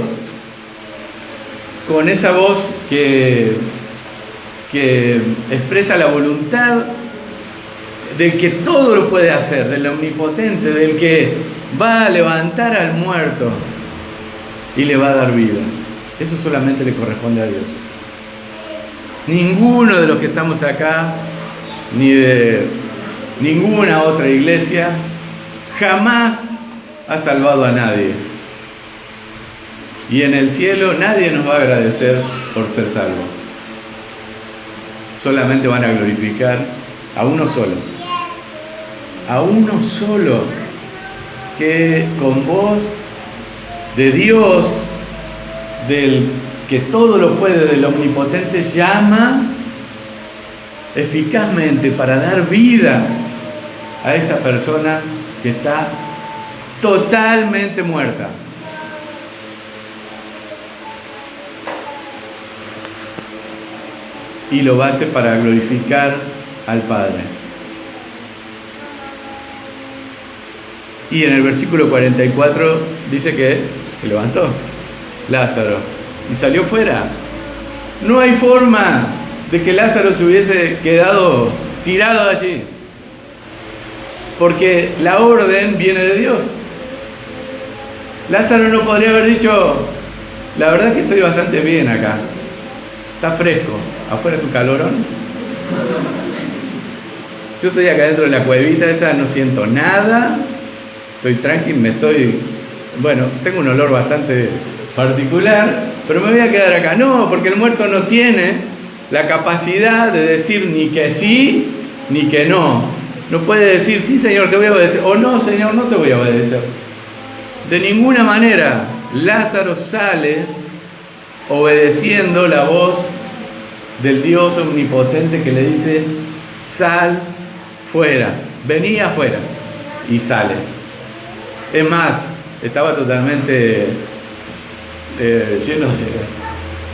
con esa voz que expresa la voluntad del que todo lo puede hacer, del omnipotente, del que va a levantar al muerto y le va a dar vida. Eso solamente le corresponde a Dios. Ninguno de los que estamos acá, ni de ninguna otra iglesia, jamás ha salvado a nadie. Y en el cielo nadie nos va a agradecer por ser salvo. Solamente van a glorificar a uno solo. A uno solo, que con voz de Dios, del que todo lo puede, del omnipotente, llama eficazmente para dar vida a esa persona que está totalmente muerta. Y lo hace para glorificar al Padre. Y en el versículo 44 dice que se levantó Lázaro y salió fuera. No hay forma de que Lázaro se hubiese quedado tirado allí, porque la orden viene de Dios. Lázaro no podría haber dicho: la verdad que estoy bastante bien acá, está fresco, afuera es un calorón, yo estoy acá dentro de la cuevita esta, no siento nada, estoy tranquilo, tengo un olor bastante particular, pero me voy a quedar acá. No, porque el muerto no tiene la capacidad de decir ni que sí ni que no. No puede decir: sí, Señor, te voy a obedecer, o no, Señor, no te voy a obedecer. De ninguna manera. Lázaro sale obedeciendo la voz del Dios omnipotente que le dice: sal fuera, vení afuera, y sale. Es más, estaba totalmente lleno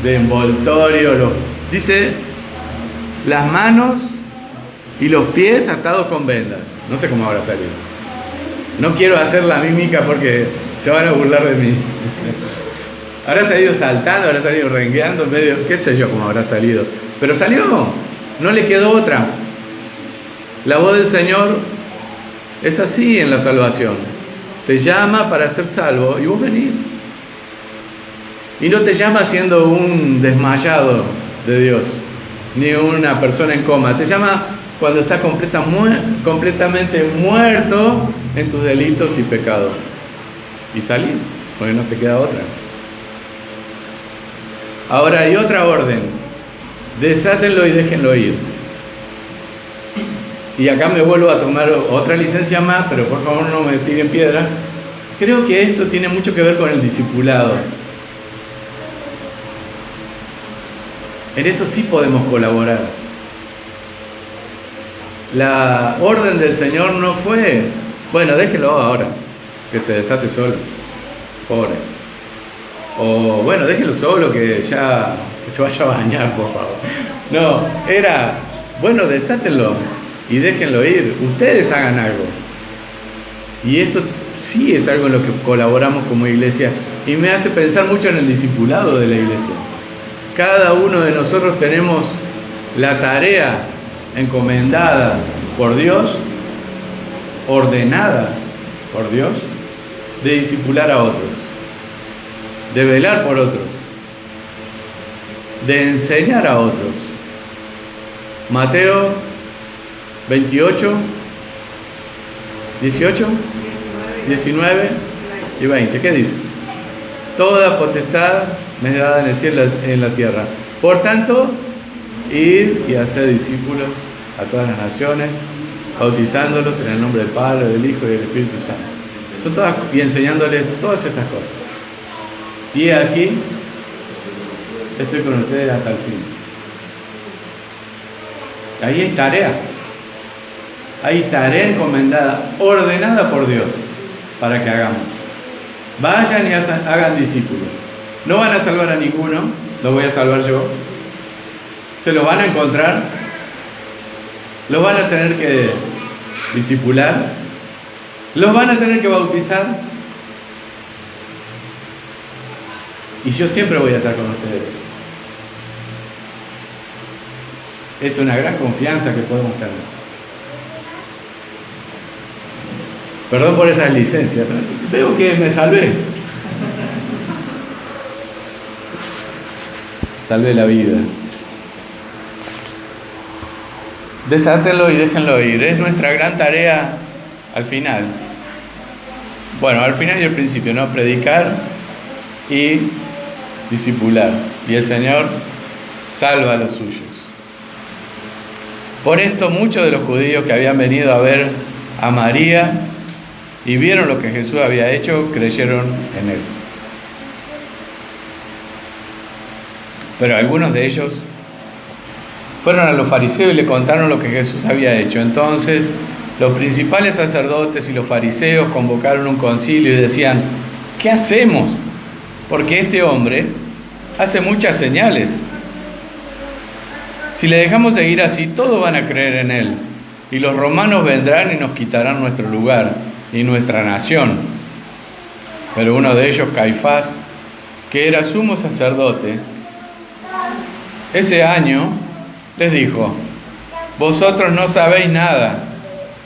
de envoltorio. Dice, las manos y los pies atados con vendas. No sé cómo habrá salido. No quiero hacer la mímica porque se van a burlar de mí. Habrá salido saltando, habrá salido rengueando en medio, qué sé yo cómo habrá salido. Pero salió, no le quedó otra. La voz del Señor es así en la salvación. Te llama para ser salvo y vos venís. Y no te llama siendo un desmayado de Dios, ni una persona en coma. Te llama cuando estás completamente muerto en tus delitos y pecados. Y salís, porque no te queda otra. Ahora hay otra orden. Desátenlo y déjenlo ir. Y acá me vuelvo a tomar otra licencia más, pero por favor no me tiren piedra. Creo que esto tiene mucho que ver con el discipulado. En esto sí podemos colaborar. La orden del Señor no fue, bueno, déjenlo ahora, que se desate solo, pobre. O bueno, déjenlo solo, que se vaya a bañar, por favor. No, era, bueno, desátenlo y déjenlo ir. Ustedes hagan algo. Y esto sí es algo en lo que colaboramos como iglesia. Y me hace pensar mucho en el discipulado de la iglesia. Cada uno de nosotros tenemos la tarea encomendada por Dios, ordenada por Dios, de discipular a otros, de velar por otros, de enseñar a otros. Mateo 28, 18, 19 y 20. ¿Qué dice? Toda potestad me es dada en el cielo y en la tierra. Por tanto, id y hacer discípulos a todas las naciones, bautizándolos en el nombre del Padre, del Hijo y del Espíritu Santo. Y enseñándoles todas estas cosas. Y aquí estoy con ustedes hasta el fin. Ahí hay tarea. Hay tarea encomendada, ordenada por Dios, para que hagamos. Vayan y hagan discípulos. No van a salvar a ninguno, los voy a salvar yo. Se los van a encontrar, los van a tener que discipular, los van a tener que bautizar. Y yo siempre voy a estar con ustedes. Es una gran confianza que podemos tener. Perdón por estas licencias. Veo que me salvé. Salvé la vida. Desátenlo y déjenlo ir. Es nuestra gran tarea al final. Bueno, al final y al principio, ¿no? Predicar y discipular. Y el Señor salva a los suyos. Por esto muchos de los judíos que habían venido a ver a María y vieron lo que Jesús había hecho, creyeron en él. Pero algunos de ellos fueron a los fariseos y le contaron lo que Jesús había hecho. Entonces los principales sacerdotes y los fariseos convocaron un concilio y decían: ¿qué hacemos? Porque este hombre hace muchas señales. Si le dejamos seguir así, todos van a creer en él. Y los romanos vendrán y nos quitarán nuestro lugar y nuestra nación. Pero uno de ellos, Caifás, que era sumo sacerdote, ese año les dijo: vosotros no sabéis nada,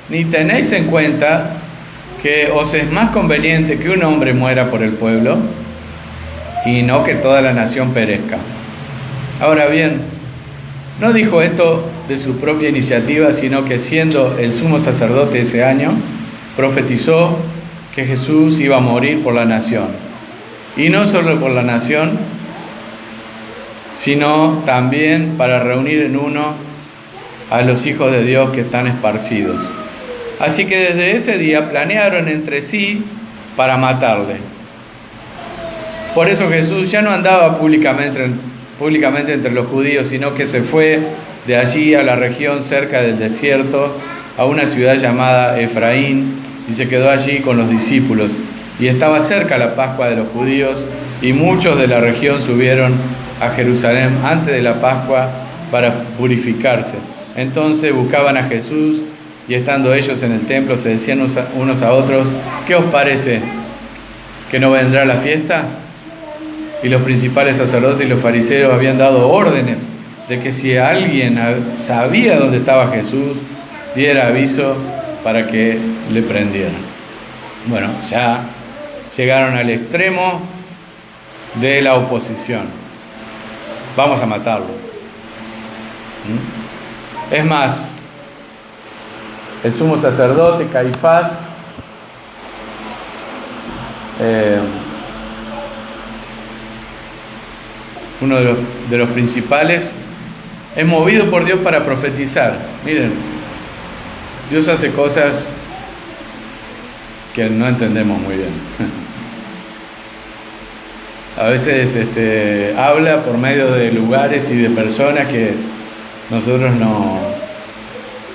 ni tenéis en cuenta que os es más conveniente que un hombre muera por el pueblo y no que toda la nación perezca. Ahora bien, no dijo esto de su propia iniciativa, sino que siendo el sumo sacerdote ese año, profetizó que Jesús iba a morir por la nación. Y no solo por la nación, sino también para reunir en uno a los hijos de Dios que están esparcidos. Así que desde ese día planearon entre sí para matarle. Por eso Jesús ya no andaba públicamente entre los judíos, sino que se fue de allí a la región cerca del desierto, a una ciudad llamada Efraín, y se quedó allí con los discípulos. Y estaba cerca la Pascua de los judíos, y muchos de la región subieron a Jerusalén antes de la Pascua para purificarse. Entonces buscaban a Jesús, y estando ellos en el templo se decían unos a otros: ¿qué os parece? ¿Que no vendrá la fiesta? Y los principales sacerdotes y los fariseos habían dado órdenes de que si alguien sabía dónde estaba Jesús, diera aviso para que le prendieran. Bueno, ya llegaron al extremo de la oposición. Vamos a matarlo. Es más, el sumo sacerdote Caifás, uno de los principales, es movido por Dios para profetizar. Miren, Dios hace cosas que no entendemos muy bien. A veces habla por medio de lugares y de personas que nosotros no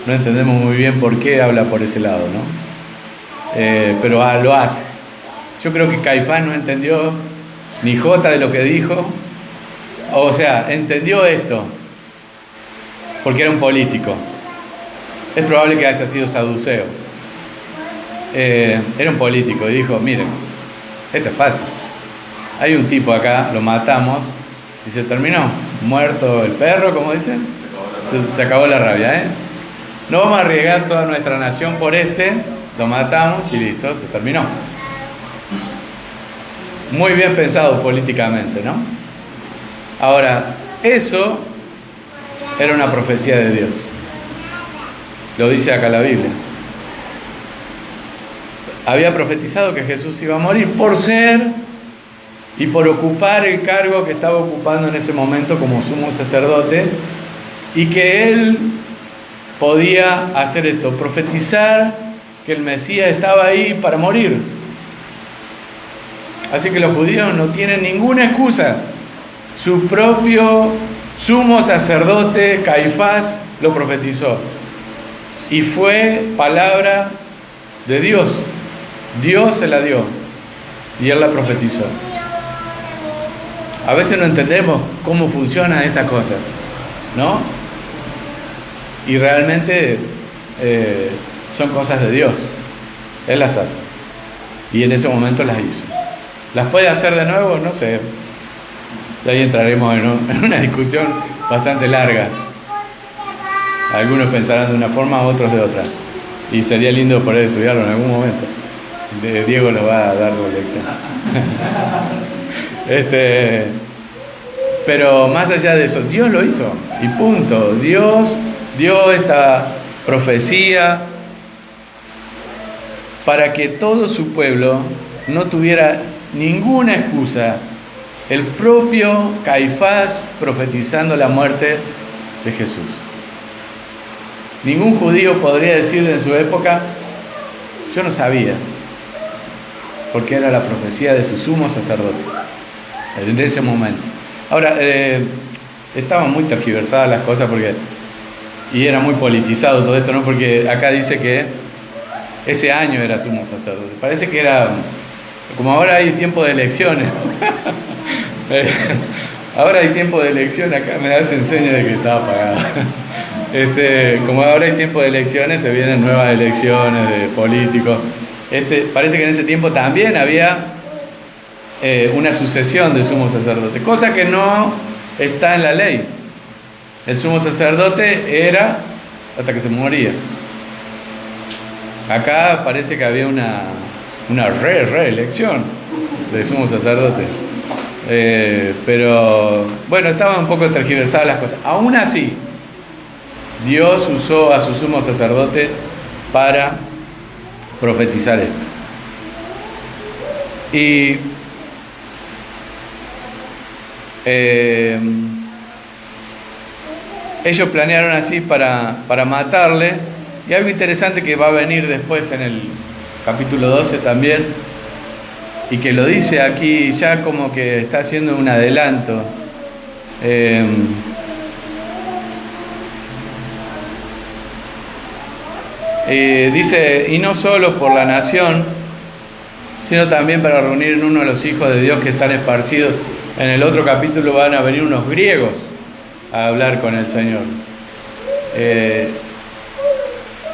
entendemos muy bien por qué habla por ese lado, ¿no? Pero lo hace. Yo creo que Caifás no entendió ni jota de lo que dijo. O sea, entendió esto porque era un político. Es probable que haya sido saduceo. Era un político y dijo: miren, esto es fácil. Hay un tipo acá, lo matamos y se terminó. Muerto el perro, como dicen. Se acabó la rabia, No vamos a arriesgar toda nuestra nación por lo matamos y listo, se terminó. Muy bien pensado políticamente, ¿no? Ahora, eso era una profecía de Dios. Lo dice acá la Biblia. Había profetizado que Jesús iba a morir por ser y por ocupar el cargo que estaba ocupando en ese momento como sumo sacerdote, y que él podía hacer esto, profetizar que el Mesías estaba ahí para morir. Así que los judíos no tienen ninguna excusa. Su propio sumo sacerdote Caifás lo profetizó, y fue palabra de Dios. Dios se la dio y él la profetizó. A veces no entendemos cómo funcionan estas cosas, ¿no? Y realmente son cosas de Dios. Él las hace, y en ese momento las hizo. ¿Las puede hacer de nuevo? No sé. Y ahí entraremos en una discusión bastante larga. Algunos pensarán de una forma, otros de otra. Y sería lindo poder estudiarlo en algún momento. Diego nos va a dar la lección. Pero más allá de eso, Dios lo hizo. Y punto. Dios dio esta profecía para que todo su pueblo no tuviera ninguna excusa. El propio Caifás profetizando la muerte de Jesús. Ningún judío podría decir en su época: yo no sabía, porque era la profecía de su sumo sacerdote en ese momento. Ahora, estaban muy tergiversadas las cosas y era muy politizado todo esto, ¿no? Porque acá dice que ese año era sumo sacerdote. Parece que era, como ahora hay tiempo de elecciones. Ahora hay tiempo de elección, acá me hacen señas de que estaba apagado. Como ahora hay tiempo de elecciones, se vienen nuevas elecciones de políticos. Parece que en ese tiempo también había una sucesión de sumo sacerdote, cosa que no está en la ley. El sumo sacerdote era hasta que se moría. Acá parece que había una reelección de sumo sacerdote. Pero bueno, estaban un poco tergiversadas las cosas. Aún así, Dios usó a su sumo sacerdote para profetizar esto. Y ellos planearon así para matarle. Y algo interesante que va a venir después en el capítulo 12 también, y que lo dice aquí ya como que está haciendo un adelanto. dice, y no solo por la nación, sino también para reunir en uno de los hijos de Dios que están esparcidos. En el otro capítulo van a venir unos griegos a hablar con el Señor.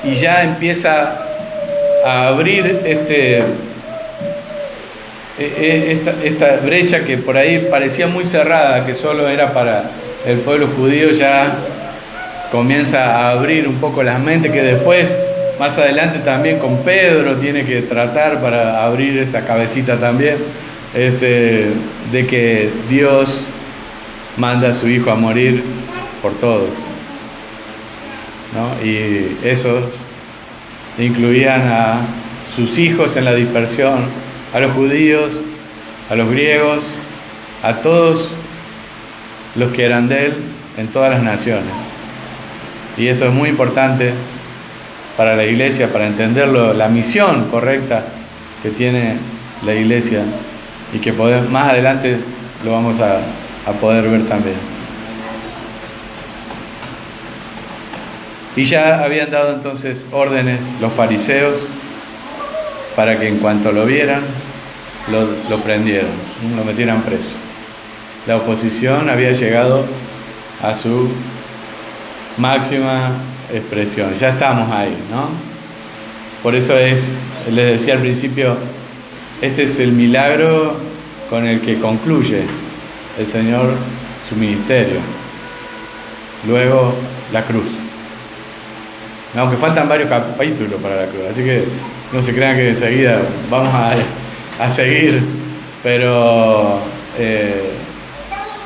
Y ya empieza a abrir esta brecha que por ahí parecía muy cerrada, que solo era para el pueblo judío, ya comienza a abrir un poco las mentes, que después, más adelante también con Pedro, tiene que tratar para abrir esa cabecita también, de que Dios manda a su Hijo a morir por todos, ¿no? Y esos incluían a sus hijos en la dispersión, a los judíos, a los griegos, a todos los que eran de Él en todas las naciones. Y esto es muy importante para la iglesia, para entenderlo, la misión correcta que tiene la iglesia, y que más adelante lo vamos a poder ver también. Y ya habían dado entonces órdenes los fariseos para que en cuanto lo vieran, lo prendieran, lo metieran preso. La oposición había llegado a su máxima expresión. Ya estamos ahí, ¿no? Por eso les decía al principio, este es el milagro con el que concluye el Señor su ministerio. Luego la cruz. Aunque faltan varios capítulos para la cruz, así que no se crean que enseguida vamos a seguir, pero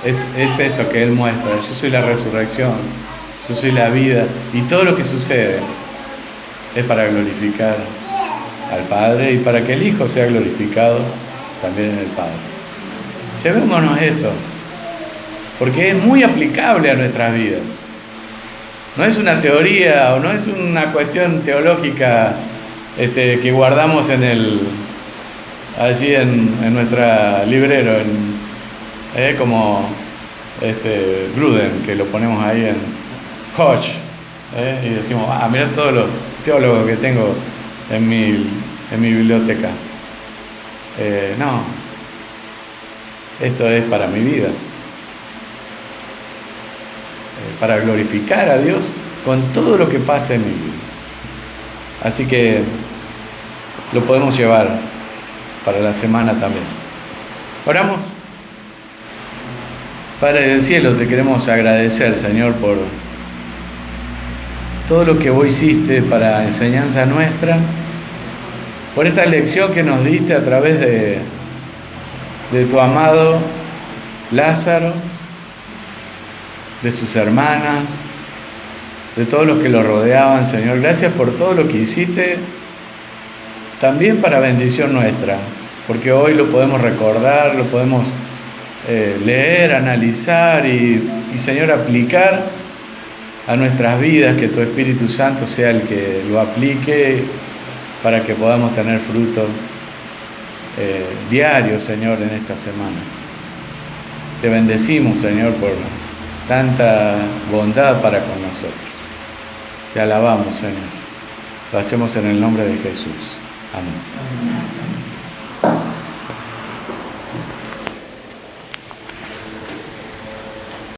es esto que Él muestra: yo soy la resurrección, yo soy la vida, y todo lo que sucede es para glorificar al Padre y para que el Hijo sea glorificado también en el Padre. Llevémonos esto, porque es muy aplicable a nuestras vidas. No es una teoría o no es una cuestión teológica que guardamos allí en nuestra librero, como Gruden, que lo ponemos ahí en Hodge, y decimos, mirá todos los teólogos que tengo en mi biblioteca. No, esto es para mi vida, para glorificar a Dios con todo lo que pasa en mi vida. Así que lo podemos llevar para la semana también. Oramos. Padre del cielo, te queremos agradecer, Señor, por todo lo que vos hiciste para enseñanza nuestra, por esta lección que nos diste a través de tu amado Lázaro, de sus hermanas, de todos los que lo rodeaban, Señor. Gracias por todo lo que hiciste, también para bendición nuestra, porque hoy lo podemos recordar, lo podemos leer, analizar y, Señor, aplicar a nuestras vidas, que tu Espíritu Santo sea el que lo aplique para que podamos tener fruto diario, Señor, en esta semana. Te bendecimos, Señor, por tanta bondad para con nosotros. Te alabamos, Señor. Lo hacemos en el nombre de Jesús. Amén.